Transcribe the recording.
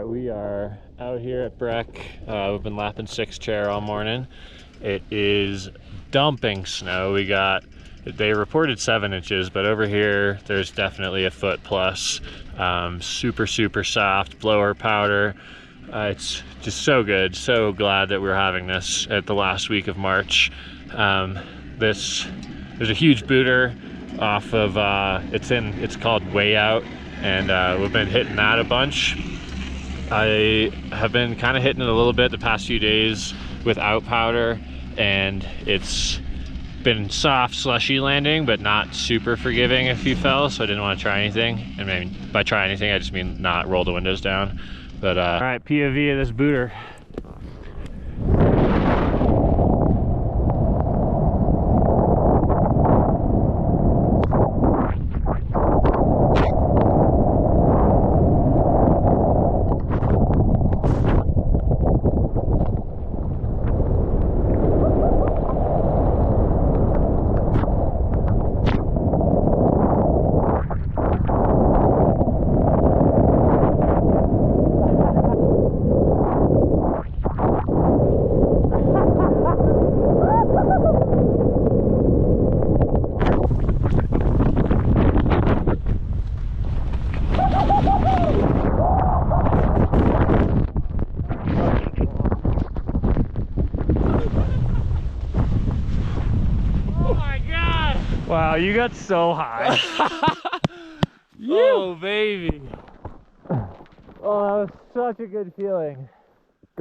we are out here at Breck. We've been lapping 6 chair all morning. It is dumping snow. They reported 7 inches, but over here there's definitely a foot plus. Super soft blower powder. It's just so good. So glad that we're having this at the last week of March. There's a huge booter off of it's called Way Out, and we've been hitting that a bunch. I have been kind of hitting it a little bit the past few days without powder, and it's been soft slushy landing, but not super forgiving if you fell, so I didn't want to try anything. And maybe by try anything I just mean not roll the windows down. But all right, POV of this booter. Wow, you got so high. Oh, baby. Oh, that was such a good feeling.